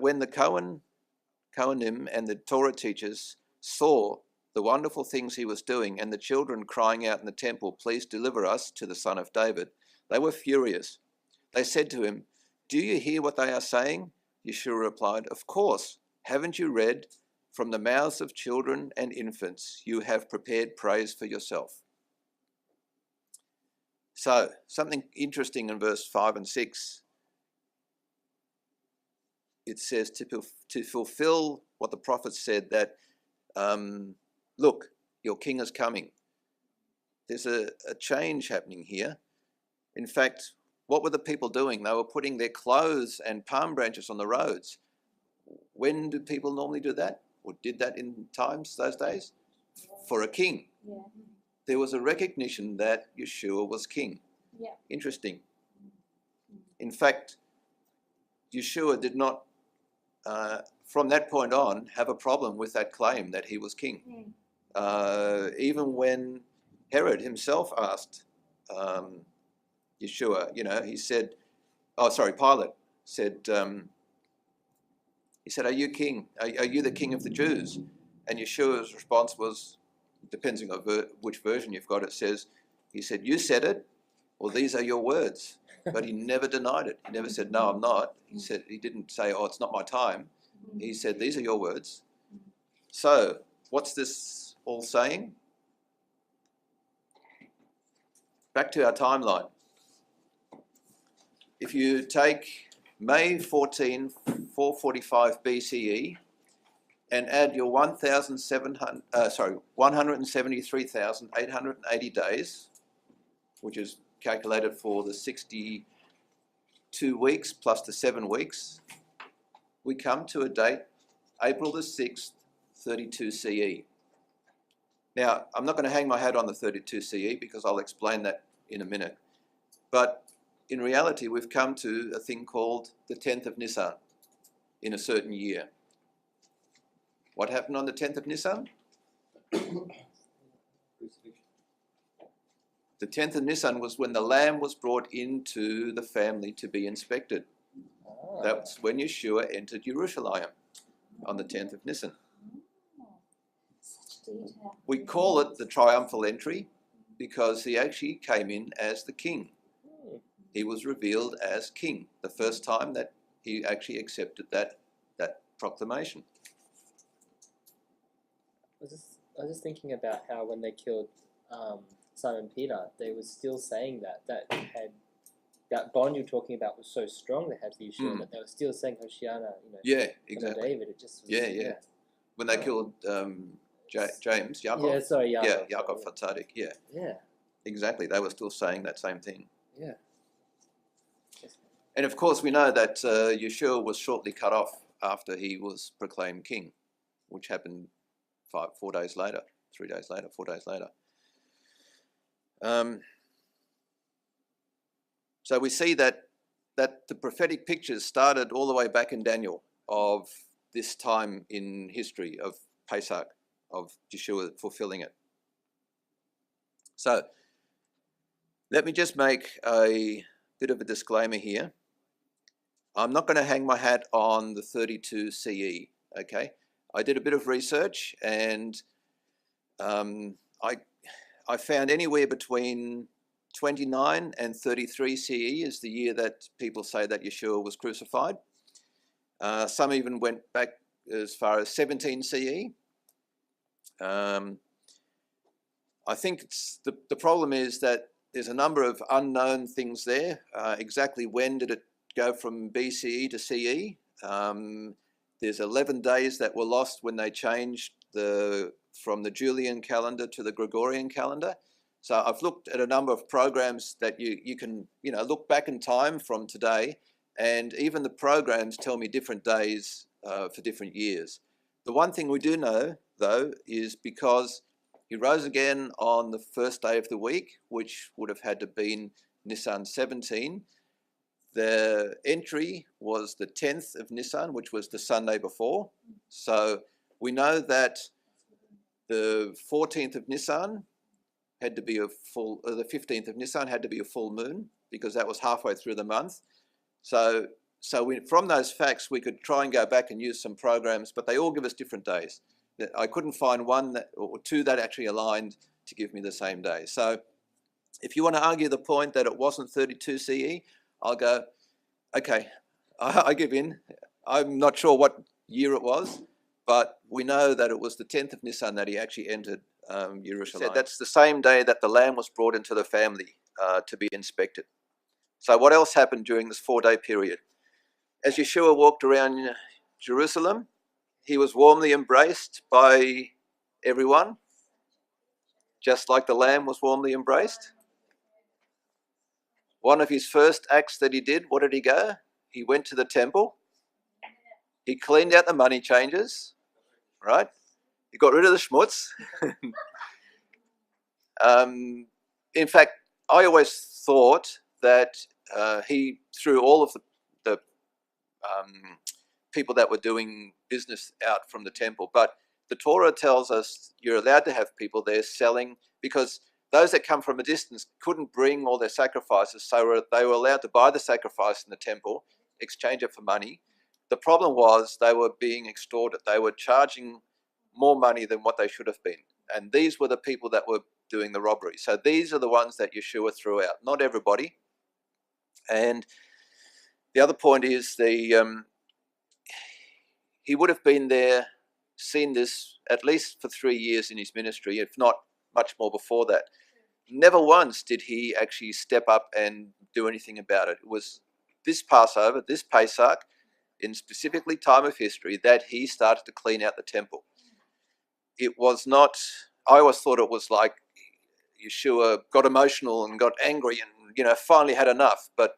when the Kohanim and the Torah teachers saw the wonderful things he was doing, and the children crying out in the temple, please deliver us to the Son of David, they were furious. They said to him, do you hear what they are saying? Yeshua replied, of course. Haven't you read, from the mouths of children and infants, you have prepared praise for yourself. So, something interesting in verse 5 and 6. It says to fulfill what the prophet said that, look, your king is coming. There's a change happening here. In fact, what were the people doing? They were putting their clothes and palm branches on the roads. When do people normally do that? Or did that in those days? For a king. Yeah. There was a recognition that Yeshua was king. Yeah. Interesting. In fact, Yeshua did not, from that point on, have a problem with that claim that he was king. Even when Herod himself asked Yeshua, he said, Pilate said, he said, are you king? Are you the king of the Jews? And Yeshua's response was, depending on which version you've got, it says, he said, you said it, or these are your words. But he never denied it. He never said, no, I'm not. He didn't say, oh, it's not my time. He said, these are your words. So, what's this all saying? Back to our timeline. If you take May 14, 445 BCE, and add your 173,880 days, which is calculated for the 62 weeks plus the 7 weeks, we come to a date, April the 6th, 32 CE. Now, I'm not going to hang my hat on the 32 CE because I'll explain that in a minute. But in reality, we've come to a thing called the 10th of Nisan in a certain year. What happened on the 10th of Nisan? The 10th of Nisan was when the lamb was brought into the family to be inspected. That's when Yeshua entered Jerusalem, on the 10th of Nisan. Such detail. We call it the triumphal entry because he actually came in as the king. He was revealed as king, the first time that he actually accepted that proclamation. I was just thinking about how when they killed Simon Peter, they were still saying that bond you're talking about was so strong they had for Yeshua that they were still saying Hoshiana, Yeah, Son exactly. of David. It just was, Yeah. When they killed James, Yaakov. Yeah, sorry, Yaakov. Yeah, Yaakov Fatzadik, yeah. Yeah. Exactly, they were still saying that same thing. Yeah. And of course, we know that Yeshua was shortly cut off after he was proclaimed king, which happened 4 days later, 3 days later, 4 days later. So we see that the prophetic pictures started all the way back in Daniel of this time in history of Pesach, of Yeshua fulfilling it. So let me just make a bit of a disclaimer here. I'm not going to hang my hat on the 32 CE, okay? I did a bit of research, and I found anywhere between 29 and 33 CE is the year that people say that Yeshua was crucified. Some even went back as far as 17 CE. I think the problem is that there's a number of unknown things there. Exactly when did it go from BCE to CE? There's 11 days that were lost when they changed from the Julian calendar to the Gregorian calendar. So I've looked at a number of programs that you can look back in time from today, and even the programs tell me different days for different years. The one thing we do know, though, is because he rose again on the first day of the week, which would have had to been Nisan 17. The entry was the 10th of Nisan, which was the Sunday before. So we know that the 14th of Nisan had to be the 15th of Nisan had to be a full moon, because that was halfway through the month. So from those facts, we could try and go back and use some programs, but they all give us different days. I couldn't find one or two that actually aligned to give me the same day. So if you want to argue the point that it wasn't 32 CE, I'll go, okay, I give in. I'm not sure what year it was, but we know that it was the 10th of Nisan that he actually entered Jerusalem. Said that's the same day that the lamb was brought into the family to be inspected. So what else happened during this 4-day period? As Yeshua walked around Jerusalem, he was warmly embraced by everyone, just like the lamb was warmly embraced. One of his first acts that he did, what did he go? He went to the temple. He cleaned out the money changers, right? He got rid of the schmutz. In fact, I always thought that he threw all of the people that were doing business out from the temple. But the Torah tells us you're allowed to have people there selling, because those that come from a distance couldn't bring all their sacrifices, so they were allowed to buy the sacrifice in the temple, exchange it for money. The problem was they were being extorted. They were charging more money than what they should have been. And these were the people that were doing the robbery. So these are the ones that Yeshua threw out, not everybody. And the other point is he would have been there, seen this at least for 3 years in his ministry, if not much more before that. Never once did he actually step up and do anything about it. It was this Passover, this Pesach, in specifically time of history, that he started to clean out the temple. It was not, I always thought it was like Yeshua got emotional and got angry and, finally had enough. But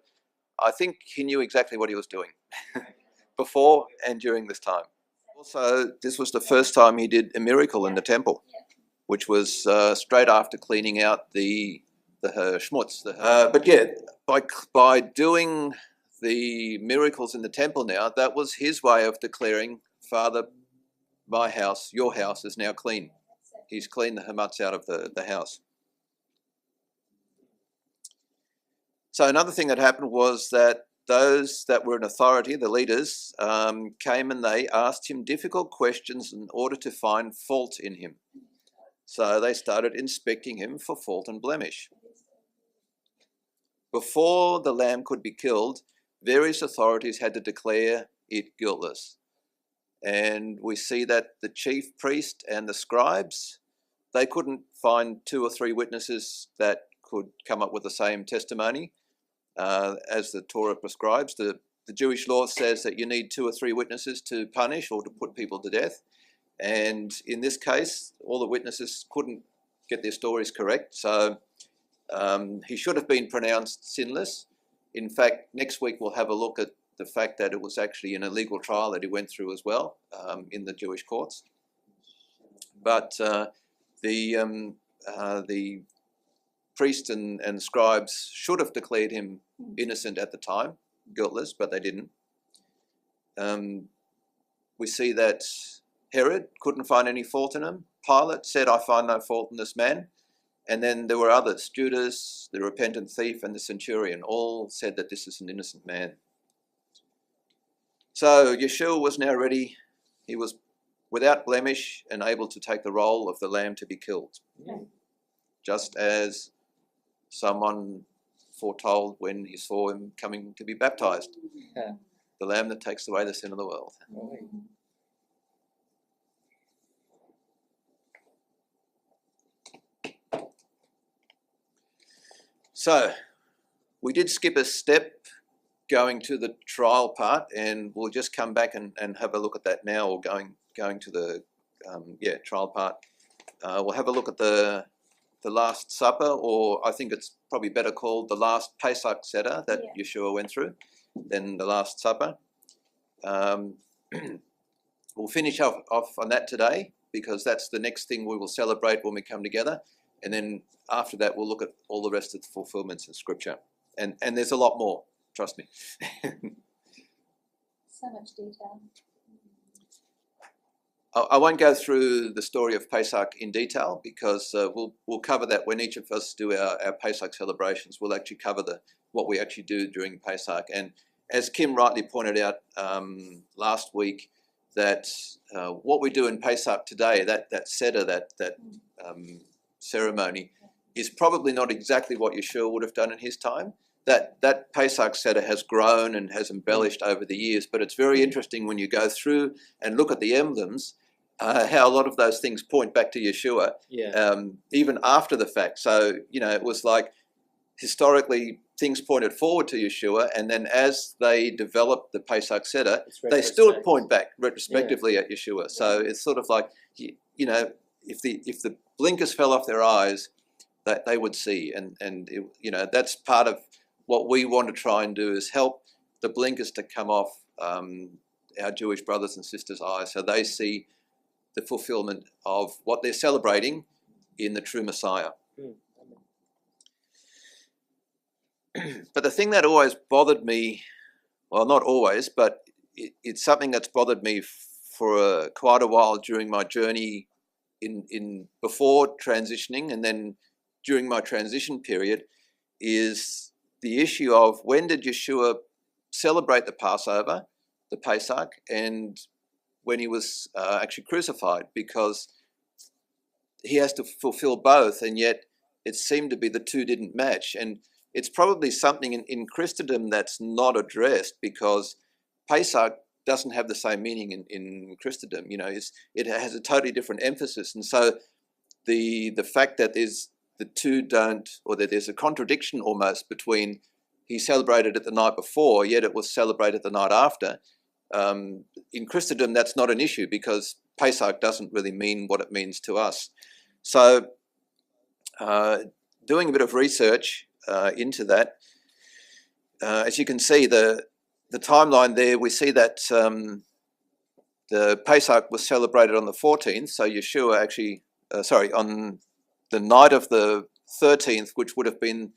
I think he knew exactly what he was doing before and during this time. Also, this was the first time he did a miracle in the temple, which was straight after cleaning out the schmutz. But yeah, by doing the miracles in the temple now, that was his way of declaring, Father, my house, your house is now clean. He's cleaned the hametz out of the house. So another thing that happened was that those that were in authority, the leaders, came and they asked him difficult questions in order to find fault in him. So they started inspecting him for fault and blemish. Before the lamb could be killed, various authorities had to declare it guiltless. And we see that the chief priest and the scribes, they couldn't find 2 or 3 witnesses that could come up with the same testimony as the Torah prescribes. The Jewish law says that you need 2 or 3 witnesses to punish or to put people to death. And in this case, all the witnesses couldn't get their stories correct. So he should have been pronounced sinless. In fact, next week we'll have a look at the fact that it was actually an illegal trial that he went through as well in the Jewish courts. But the priests and scribes should have declared him innocent at the time, guiltless, but they didn't. We see that Herod couldn't find any fault in him. Pilate said, I find no fault in this man. And then there were others, Judas, the repentant thief, and the centurion, all said that this is an innocent man. So Yeshua was now ready. He was without blemish and able to take the role of the lamb to be killed. Yeah. Just as someone foretold when he saw him coming to be baptized. Yeah. The lamb that takes away the sin of the world. Oh, So we did skip a step going to the trial part, and we'll just come back and have a look at that now, or going to the trial part. We'll have a look at the Last Supper, or I think it's probably better called the Last Pesach Seder that Yeshua went through, than the Last Supper. We'll finish off on that today, because that's the next thing we will celebrate when we come together. And then after that, we'll look at all the rest of the fulfillments in Scripture. And there's a lot more, trust me. So much detail. I won't go through the story of Pesach in detail, because we'll cover that when each of us do our Pesach celebrations. We'll actually cover what we actually do during Pesach. And as Kim rightly pointed out last week, that what we do in Pesach today, that Seder, that ceremony, is probably not exactly what Yeshua would have done in his time. That Pesach Seder has grown and has embellished over the years, but it's very interesting when you go through and look at the emblems, how a lot of those things point back to Yeshua, even after the fact. So, it was like historically things pointed forward to Yeshua, and then as they developed the Pesach Seder, they still point back retrospectively at Yeshua. So it's sort of like, if the blinkers fell off their eyes, that they would see, and that's part of what we want to try and do, is help the blinkers to come off our Jewish brothers and sisters' eyes, so they see the fulfillment of what they're celebrating in the true Messiah. But the thing that always bothered me, well, not always, but it's something that's bothered me for quite a while during my journey in before transitioning, and then during my transition period, is the issue of when did Yeshua celebrate the Passover, the Pesach, and when he was actually crucified, because he has to fulfill both, and yet it seemed to be the two didn't match. And it's probably something in Christendom that's not addressed, because Pesach doesn't have the same meaning in Christendom. It has a totally different emphasis. And so the fact that the two don't, or that there's a contradiction almost between he celebrated it the night before, yet it was celebrated the night after. In Christendom, that's not an issue, because Pesach doesn't really mean what it means to us. So doing a bit of research into that, as you can see, the timeline there, we see that the Pesach was celebrated on the 14th, so Yeshua actually, on the night of the 13th, which would have been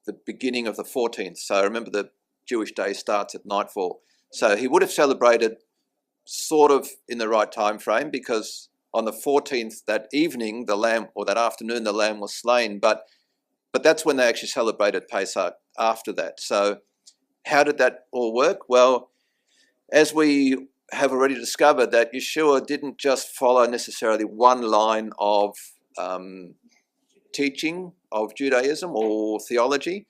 the beginning of the 14th. So remember, the Jewish day starts at nightfall. So he would have celebrated sort of in the right time frame, because on the 14th, that evening, the lamb, or that afternoon, the lamb was slain. But that's when they actually celebrated Pesach after that. So how did that all work? Well, as we have already discovered, that Yeshua didn't just follow necessarily one line of teaching of Judaism or theology.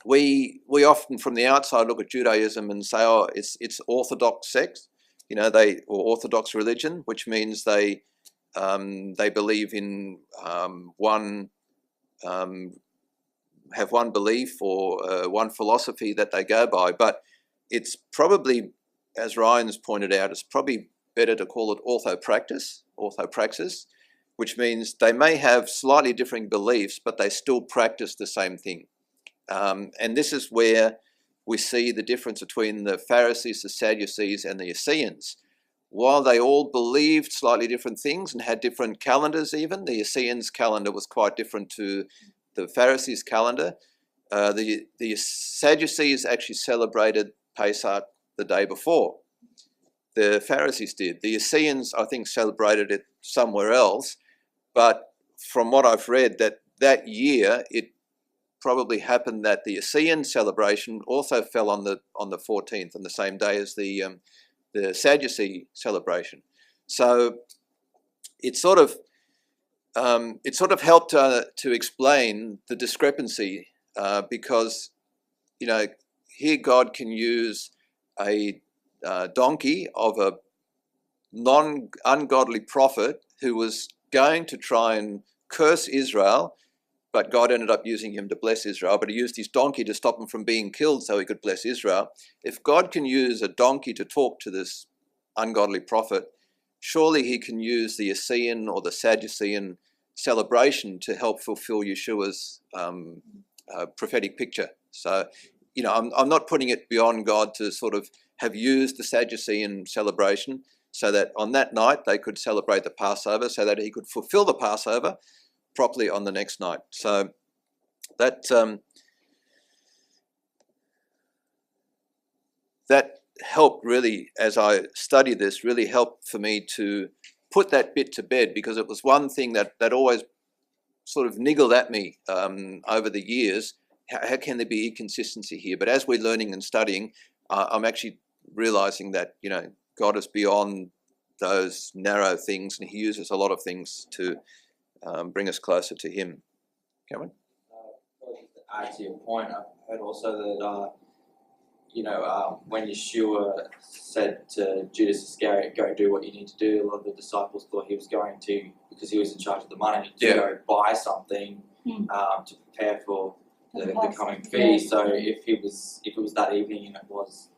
We often from the outside look at Judaism and say, oh, it's Orthodox sect, or Orthodox religion, which means they believe in have one belief or one philosophy that they go by. But it's probably, as Ryan's pointed out, it's probably better to call it orthopraxis, which means they may have slightly differing beliefs, but they still practice the same thing. And this is where we see the difference between the Pharisees, the Sadducees, and the Essenes. while they all believed slightly different things and had different calendars even, the Essenes' calendar was quite different to the Pharisees' calendar. The Sadducees actually celebrated Pesach the day before. The Pharisees did. The Essenes, I think, celebrated it somewhere else, but from what I've read, that year it probably happened that the Essene celebration also fell on the 14th, on the same day as the Sadducee celebration. So it sort of helped to explain the discrepancy, because here God can use a donkey of a ungodly prophet who was going to try and curse Israel, but God ended up using him to bless Israel. But he used his donkey to stop him from being killed so he could bless Israel. If God can use a donkey to talk to this ungodly prophet, surely he can use the Essene or the Sadducean celebration to help fulfill Yeshua's prophetic picture. So, I'm not putting it beyond God to sort of have used the Sadducean celebration so that on that night they could celebrate the Passover, so that he could fulfill the Passover properly on the next night. So that helped really, as I studied this, really helped for me to put that bit to bed, because it was one thing that always sort of niggled at me over the years. How can there be inconsistency here? But as we're learning and studying, I'm actually realizing that God is beyond those narrow things, and he uses a lot of things to bring us closer to him. Cameron? To add to your point, I've heard also that when Yeshua said to Judas Iscariot, "Go do what you need to do," a lot of the disciples thought he was going to, because he was in charge of the money, to go buy something to prepare for the coming feast. So if it was that evening and it was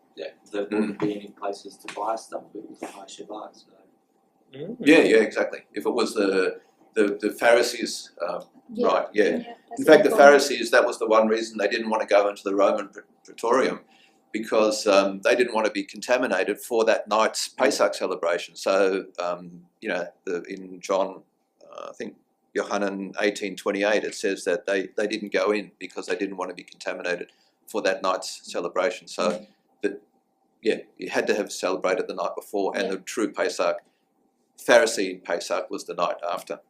there wouldn't be any places to buy stuff, it was a high Shabbat. So. Yeah, exactly. If it was the Pharisees, right? Yeah. In fact, the Pharisees, that was the one reason they didn't want to go into the Roman Praetorium, because they didn't want to be contaminated for that night's Pesach celebration. So, in John, I think Yohanan 18:28, it says that they didn't go in because they didn't want to be contaminated for that night's celebration. So, you had to have celebrated the night before, and the true Pesach, Pharisee Pesach, was the night after.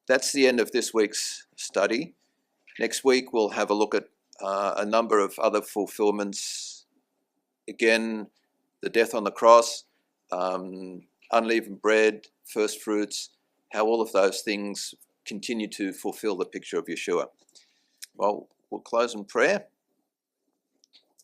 That's the end of this week's study. Next week we'll have a look at a number of other fulfillments. Again, the death on the cross, unleavened bread, first fruits, how all of those things continue to fulfill the picture of Yeshua. Well, we'll close in prayer,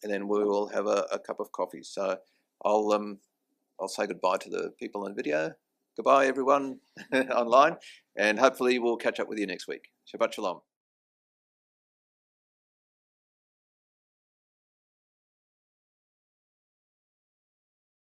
and then we will have a cup of coffee. So I'll say goodbye to the people on video. Goodbye, everyone online, and hopefully we'll catch up with you next week. Shabbat Shalom.